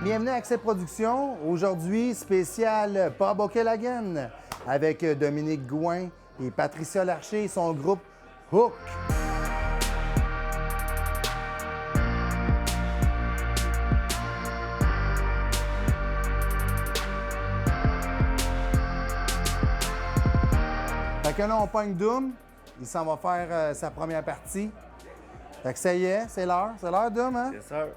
Bienvenue à Accès Productions. Aujourd'hui, spécial Pub Okanagan avec Dominique Gouin et Patricia Larcher et son groupe Hook. Fait que là, on pogne Doom. Il s'en va faire sa première partie. Fait que ça y est, c'est l'heure. C'est l'heure, Doom, hein? Yes, sir.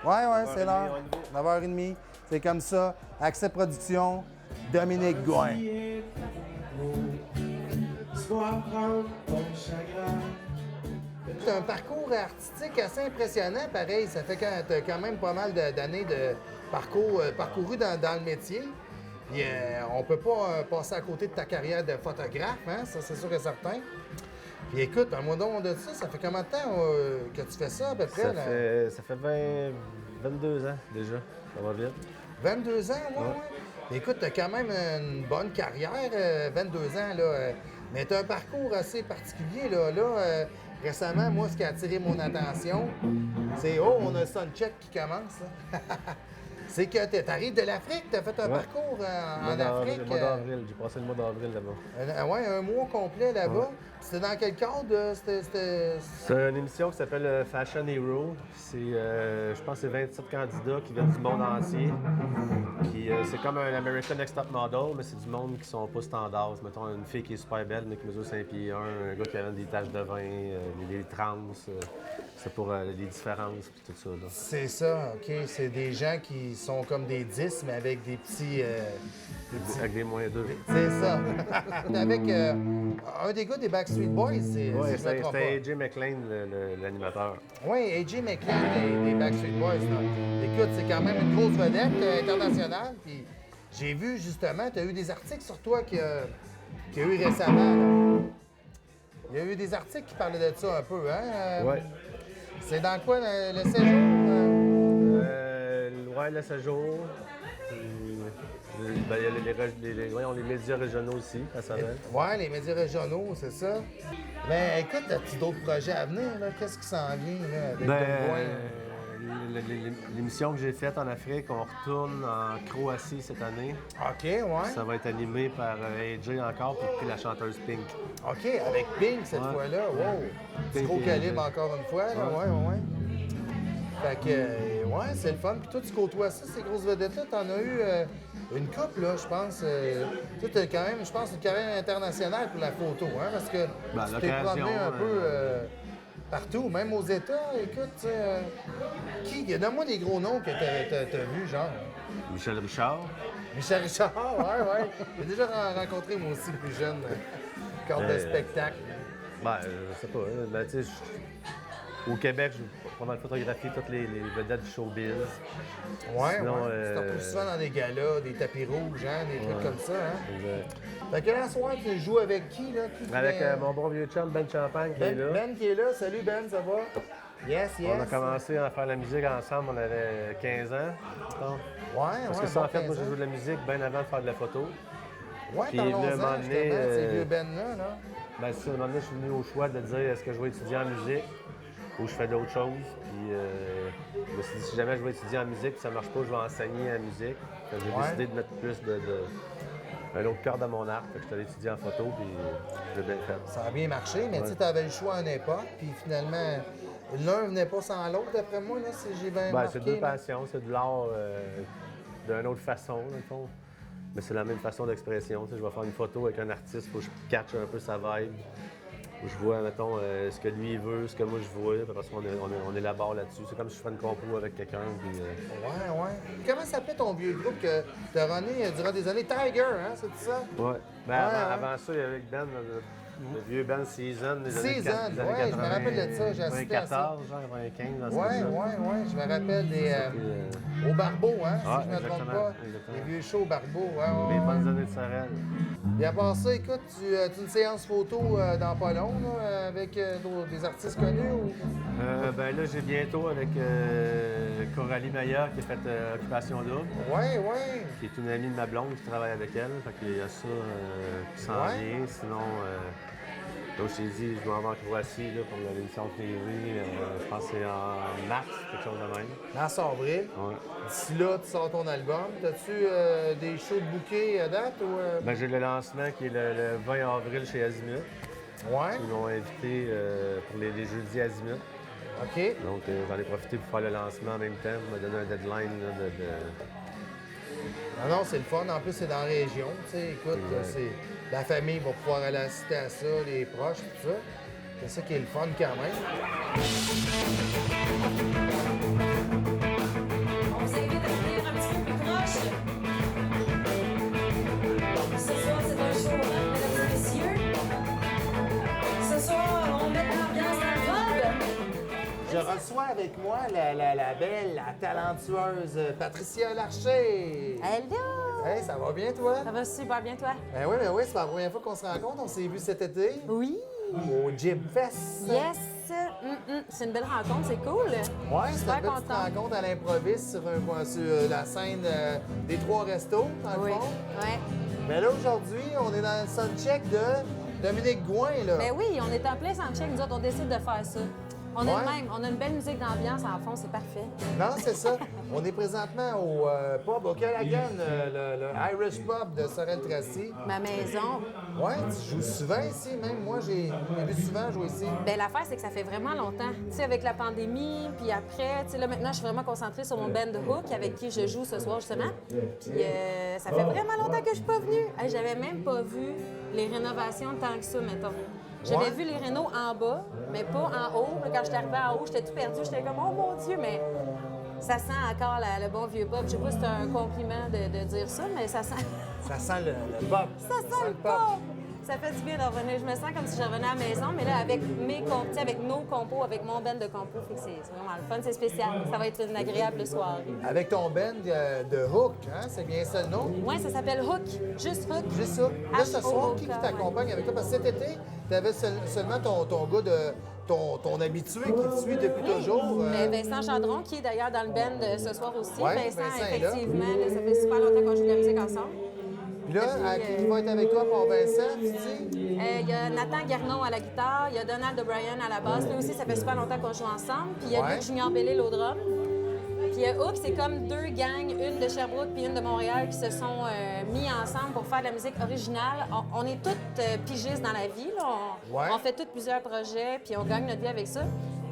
Ouais, c'est l'heure. 9h30. C'est comme ça. Accès Production, Dominique Gouin. Tu as un parcours artistique assez impressionnant, pareil. Ça fait que tu as quand même pas mal d'années de parcouru dans le métier. Puis, on peut pas passer à côté de ta carrière de photographe, hein? Ça, c'est sûr et certain. Puis écoute, parle-moi donc de ça. Ça fait combien de temps que tu fais ça, à peu près? Ça fait 22 ans déjà. Ça va vite. 22 ans, ouais. Écoute, tu as quand même une bonne carrière, 22 ans, là. Mais tu as un parcours assez particulier, là. Récemment, moi, ce qui a attiré mon attention, c'est on a le soundcheck qui commence, là. C'est que tu arrives de l'Afrique, tu as fait un parcours en Afrique. Le mois d'avril, j'ai passé le mois d'avril là-bas. Oui, un mois complet là-bas. Ouais. C'était dans quel cadre? C'est une émission qui s'appelle Fashion Hero. Je pense que c'est 27 candidats qui viennent du monde entier. Puis c'est comme un American Next Top Model, mais c'est du monde qui sont pas standards. Mettons une fille qui est super belle, mais qui mesure 5 pieds 1, un gars qui a des taches de vin, des trans. C'est pour les différences et tout ça. Là. C'est ça, OK. C'est des gens qui sont comme des 10, mais avec des petits... Avec des moins 2. C'est ça. Avec un des gars des Backstreet Boys, Oui, c'était AJ McLean, l'animateur. Oui, AJ McLean des Backstreet Boys. Là. Écoute, c'est quand même une grosse vedette internationale. Puis j'ai vu justement, tu as eu des articles sur toi qu'il y a eu récemment. Là. Il y a eu des articles qui parlaient de ça un peu, hein? Oui. C'est dans quoi le séjour? Oui, le séjour. Il y a les médias régionaux aussi, à Sorel. Oui, les médias régionaux, c'est ça. Mais écoute, as-tu d'autres projets à venir? Qu'est-ce qui s'en vient là, avec ton coin? L'émission que j'ai faite en Afrique, on retourne en Croatie cette année. OK, ouais. Ça va être animé par AJ encore, puis la chanteuse Pink. OK, avec Pink cette fois-là. Wow! Petit gros calibre encore une fois, là. Ouais. Fait que, ouais, c'est le fun. Puis toi, tu côtoies ça, ces grosses vedettes-là. T'en as eu une couple, là, je pense. Toi, t'as quand même, je pense, une carrière internationale pour la photo, hein, parce que tu t'es promené un peu partout, même aux États. Écoute, donne-moi des gros noms que t'as vus, genre. Michel Richard. Michel Richard, ouais. J'ai déjà rencontré, moi aussi, plus jeune, cadre de spectacle. Je sais pas. Ben, tu sais, au Québec, j'ai pas mal photographié toutes les vedettes du showbiz. Ouais, sinon, tu te retrouves souvent dans des galas, des tapis rouges, hein, des trucs comme ça, hein? Exact. Fait que là, ce soir, tu joues avec qui, là? Avec mon bon vieux chum, Ben Champagne, qui est là. Ben qui est là. Salut, Ben, ça va? Yes. On a commencé à faire la musique ensemble, on avait 15 ans. Parce que ça, en fait, moi, j'ai joué de la musique bien avant de faire de la photo. Ouais, parlons-en, justement, ces vieux Ben-là, là. Ben, ça, à un moment donné, je suis venu au choix de dire est-ce que je vais étudier en musique ou je fais d'autres choses. Puis, je me suis dit, si jamais je vais étudier en musique, puis ça marche pas, je vais enseigner en musique. J'ai décidé de mettre plus un autre cœur dans mon arc. Fait que je suis allé étudier en photo, puis j'ai bien fait. Ça a bien marché, mais tu avais le choix à une époque, puis finalement, l'un venait pas sans l'autre, d'après moi, là, si j'ai bien marqué. C'est deux passions, c'est de l'art d'une autre façon, dans le fond. Mais c'est la même façon d'expression. Je vais faire une photo avec un artiste, il faut que je catche un peu sa vibe. Je vois, mettons, ce que lui veut, ce que moi je vois, puis après ça, on élabore là-dessus. C'est comme si je ferais une compo avec quelqu'un. Puis, Ouais. Comment s'appelait ton vieux groupe que tu as runné durant des années? Tiger, hein, c'est ça? Ouais. Avant ça, il y avait Ben, le vieux Ben Season. Season, ouais, je me rappelle de ça, j'ai assisté à ça. 2014, genre 2015, Ouais, je me rappelle des... au Barbeau, hein, si je ne me trompe pas. Exactement. Les vieux shows au Barbeau, Les bonnes années de Sorel. Et à part ça, écoute, tu as une séance photo dans pas long, là, avec des artistes connus? Ou... Ben là, j'ai bientôt avec Coralie Maillard qui a fait Occupation Double. Ouais. Qui est une amie de ma blonde qui travaille avec elle. Fait qu'il y a ça qui s'en vient. Sinon, Donc, je t'ai dit, je m'en vais en Croatie là, pour l'émission de TV. Je pense que c'est en mars, quelque chose de même. Mars-avril. Ouais. D'ici là, tu sors ton album. T'as-tu des shows de bouquet à date ou... Ben, j'ai le lancement qui est le 20 avril chez Azimut. Ouais. Ils m'ont invité pour les jeudis Azimut. OK. Donc, j'en ai profité pour faire le lancement en même temps. On m'a donné un deadline là, Non, non, c'est le fun. En plus, c'est dans la région. Tu sais, écoute, c'est... la famille va pouvoir aller assister à ça, les proches, tout ça. C'est ça qui est le fun quand même. On vous invite à venir un petit peu plus proche. Ce soir, c'est un show rock, mesdames et messieurs. Ce soir, on met l'ambiance dans le club. Je reçois avec moi la belle, la talentueuse Patricia Larcher. Hello! Hey, ça va bien, toi? Ça va super bien, toi? Ben oui, c'est pas la première fois qu'on se rencontre. On s'est vu cet été Oui! au Gym Fest. Yes! C'est une belle rencontre, c'est cool! Ouais, c'est Super une petite contente. rencontre à l'improviste sur la scène des Trois Restos, dans le Oui, fond. ouais. Mais là, aujourd'hui, on est dans le soundcheck de Dominique Gouin, là. Ben oui, on est en plein soundcheck, nous autres, on décide de faire ça. On est Ouais. de même, on a une belle musique d'ambiance en fond, c'est parfait. Non, c'est ça. On est présentement au pub au Callaghan, le Irish Pub de Sorel-Tracy. Ma maison. Ouais, tu joues souvent ici, même moi, j'ai vu souvent jouer ici. Ben l'affaire, c'est que ça fait vraiment longtemps. Tu sais, avec la pandémie, puis après, tu sais, là, maintenant, je suis vraiment concentrée sur mon band Hook, avec qui je joue ce soir, justement. Puis ça fait vraiment longtemps que je suis pas venue. Hey, j'avais même pas vu les rénovations tant que ça, mettons. J'avais Ouais. vu les rénaux en bas, mais pas en haut. Là, quand j'étais arrivée en haut, j'étais tout perdue. J'étais comme, oh mon Dieu, mais ça sent encore le bon vieux pub. Je sais pas si c'est un compliment de dire ça, mais ça sent, Ça sent le pub. ça sent le pub. Ça fait du bien de revenir. Je me sens comme si je revenais à la maison, mais là, avec avec nos compos, avec mon band de compos, fait que c'est vraiment le fun, c'est spécial. Ça va être une agréable soirée. Avec ton band de Hook, hein? C'est bien ça le nom? Ouais, ça s'appelle Hook, juste Hook. Juste ça. Là, ce soir, H-O-O-K, qui t'accompagne avec toi? Parce que cet été, tu avais seulement ton gars ton habitué qui te suit depuis toujours. Mais Vincent Gendron, qui est d'ailleurs dans le band ce soir aussi. Ouais, Vincent, Vincent est là. effectivement, là, ça fait super longtemps qu'on joue de la musique ensemble. Puis là, qui va être avec toi pour Vincent, tu dis? Il y a Nathan Garneau à la guitare, il y a Donald O'Brien à la basse. Lui aussi, ça fait super longtemps qu'on joue ensemble. Puis il y a Ouais. Luc Junior Bellil au drum. Puis Hook, c'est comme deux gangs, une de Sherbrooke puis une de Montréal, qui se sont mis ensemble pour faire de la musique originale. On est toutes pigistes dans la vie. Là. Ouais. On fait toutes plusieurs projets, puis on gagne notre vie avec ça.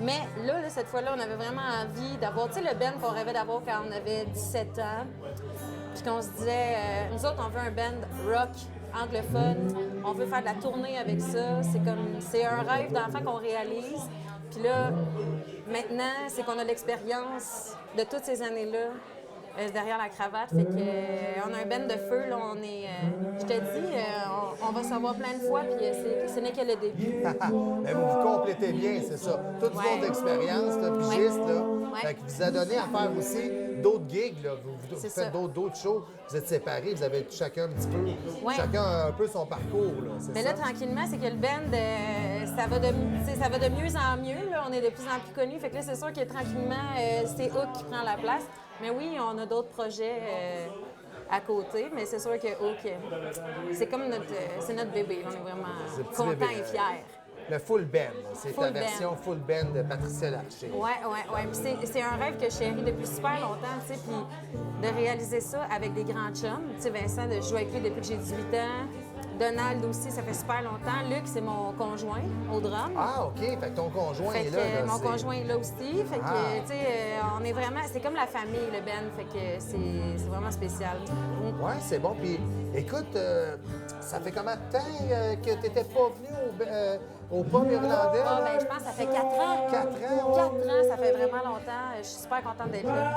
Mais là, cette fois-là, on avait vraiment envie d'avoir, tu sais, le band qu'on rêvait d'avoir quand on avait 17 ans. Puis qu'on se disait, nous autres, on veut un band rock anglophone. On veut faire de la tournée avec ça. C'est un rêve d'enfant qu'on réalise. Puis là, maintenant, c'est qu'on a l'expérience de toutes ces années-là derrière la cravate. Fait que on a un band de feu. Là, on est, je te dis, on va savoir plein de fois. Puis ce n'est que le début. Mais vous complétez bien, c'est ça. Toute Ouais. votre expérience, là, pigiste, là. Ouais. Fait que vous a donné à faire aussi d'autres gigs, là. Vous C'est faites ça. d'autres shows. Vous êtes séparés, vous avez chacun un petit peu, Ouais. chacun un peu son parcours, là. C'est Mais ça? là, tranquillement, c'est que le band, ça va de mieux en mieux. Là. On est de plus en plus connus. Fait que là, c'est sûr que tranquillement, c'est Hook qui prend la place. Mais oui, on a d'autres projets à côté. Mais c'est sûr que Hook, c'est comme notre bébé. On est vraiment C'est le petit contents bébé, et fiers. Le full band, là. C'est Full ta band. version full band de Patricia Larcher. Ouais. Puis c'est un rêve que je chéris depuis super longtemps, tu sais. Puis de réaliser ça avec des grands chums. Tu sais, Vincent, de jouer avec lui depuis que j'ai 18 ans. Donald aussi, ça fait super longtemps. Luc, c'est mon conjoint au drum. Ah, OK. Fait que ton conjoint Fait est que là. là, mon c'est- conjoint est là aussi. Fait que, Ah. tu sais, on est vraiment... C'est comme la famille, le band. Fait que c'est vraiment spécial. Ouais, c'est bon. Puis, écoute, ça fait combien de temps que tu n'étais pas venu au pub irlandais? Ah, là? ben, je pense que ça fait 4 ans. 4 ans, ouais. 4 ans, ça fait vraiment longtemps. Je suis super contente d'être là.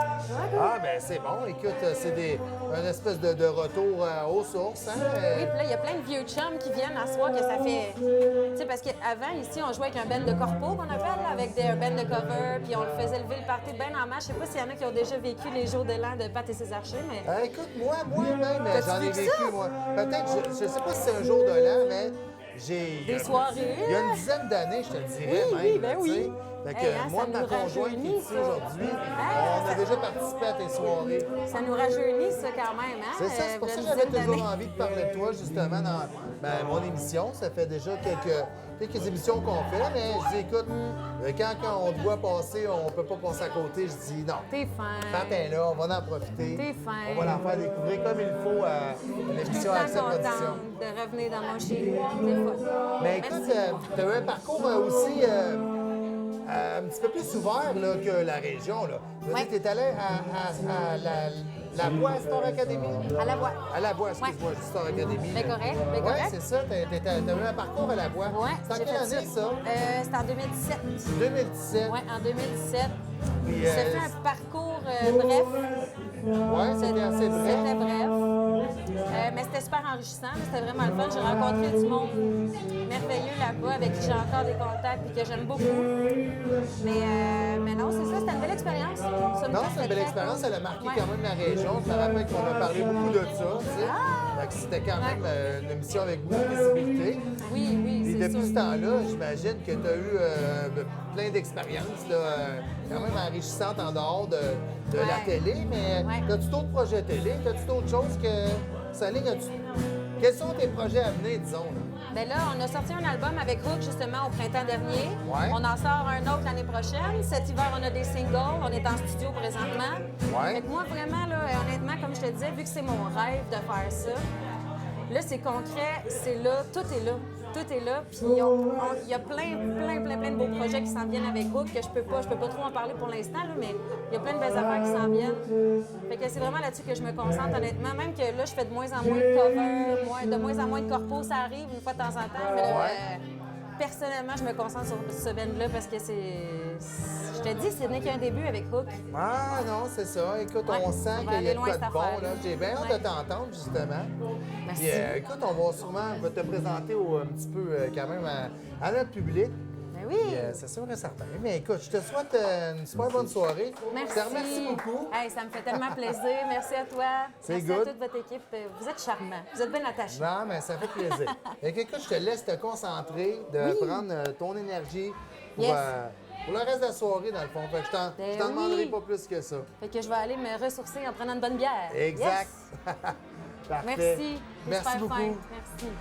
Ah, ben c'est bon. Écoute, c'est un espèce de retour aux sources. Hein? Oui, puis là, il y a plein de vieux chums qui viennent à soir que ça fait... Tu sais, parce qu'avant, ici, on jouait avec un band de corpo, qu'on appelle, là, avec un band de cover, puis on le faisait lever le party bien en marche. Je sais pas s'il y en a qui ont déjà vécu les jours de l'an de Pat et ses archers, mais... Écoute, moi-même, T'as-tu j'en ai vécu vécu, ça? moi. Peut-être, je sais pas si c'est un jour de l'an, mais j'ai... Des soirées. Il y a une dizaine d'années, je te le dirais Oui, même. oui, ben tu sais. oui. Fait que Hey, hein, moi, ça ma nous conjointe qui est rajeunit, ici ça. aujourd'hui, Hey, on a déjà participé à tes soirées. Ça nous rajeunit, ça, quand même, hein? C'est ça, c'est pour ça que une j'avais dizaine toujours d'années. envie de parler de toi, justement, dans mon émission. Ça fait déjà quelques émissions qu'on fait, mais je dis, écoute, quand on te voit passer, on peut pas passer à côté. Je dis, non. T'es fin. Quand t'es là, on va en profiter. T'es fin. On va la faire découvrir comme il faut à Je suis tout l'émission le Accès temps Production. contente de revenir dans mon chez moi. C'est fun. Mais écoute, tu as eu un parcours aussi un petit peu plus ouvert là, que la région. Là. Ouais. Tu es allé à la Bois Star Academy? À la voix. À la Bois, excuse-moi, je dis Star Academy. Ben correct, ben Oui, correct. c'est ça. Tu as eu un parcours à la Bois. Ouais, C'est en j'ai quelle fait année, ça? C'était en 2017. 2017. Oui, en 2017. Puis, J'ai fait un parcours bref. ouais, c'était assez bref. C'était bref. Mais c'était super enrichissant. C'était vraiment le fun. J'ai rencontré du monde merveilleux là-bas avec qui j'ai encore des contacts et que j'aime beaucoup. Mais non, c'est ça. C'était une belle expérience. Non, c'est une belle expérience. Elle a marqué quand même la région. Je me rappelle qu'on a parlé beaucoup de ça. Tu sais. Fait que c'était quand même une émission avec beaucoup de visibilité. Oui, oui, Et c'est depuis ce ça. temps-là, j'imagine que tu as eu plein d'expériences là, quand même enrichissantes en dehors de la Ouais. télé. Mais Ouais. as-tu d'autres projets télé? As-tu d'autres choses que Saline, quels sont tes projets à venir, disons? Là? Ben là, on a sorti un album avec Hook justement au printemps dernier. Ouais. On en sort un autre l'année prochaine. Cet hiver, on a des singles. On est en studio présentement. Ouais. Fait que moi, vraiment, là, honnêtement, comme je te disais, vu que c'est mon rêve de faire ça, là, c'est concret, c'est là, tout est là. Tout est là. Puis il y a plein de beaux projets qui s'en viennent avec Hook que je peux pas trop en parler pour l'instant, là, mais il y a plein de belles affaires qui s'en viennent. Fait que c'est vraiment là-dessus que je me concentre, honnêtement. Même que là, je fais de moins en moins de covers, de moins en moins de corpos, ça arrive une fois de temps en temps. Mais là, personnellement, je me concentre sur ce band-là parce que je te dis, ce n'est qu'un début avec Hook. Ah non, c'est ça. Écoute, Ouais, on ça sent va qu'il y a aller de loin, quoi de cette bon. affaire. Là. J'ai bien hâte Ouais. de t'entendre, justement. Merci. Puis, écoute, on va te présenter un petit peu quand même à notre public. Ben oui. Puis, c'est sûr et certain. Mais écoute, je te souhaite une super bonne soirée. Merci. Je te remercie beaucoup. Hey, ça me fait tellement plaisir. Merci à toi. C'est Merci good. à toute votre équipe. Vous êtes charmants. Vous êtes bien attachés. Non, mais ça fait plaisir. Fait que, écoute, je te laisse te concentrer, de prendre ton énergie pour, Yes. pour le reste de la soirée, dans le fond. Fait que je t'en Ben demanderai oui. pas plus que ça. Fait que je vais aller me ressourcer en prenant une bonne bière. Exact. Yes. Parfait. Merci. C'est Merci super beaucoup. fin. Merci.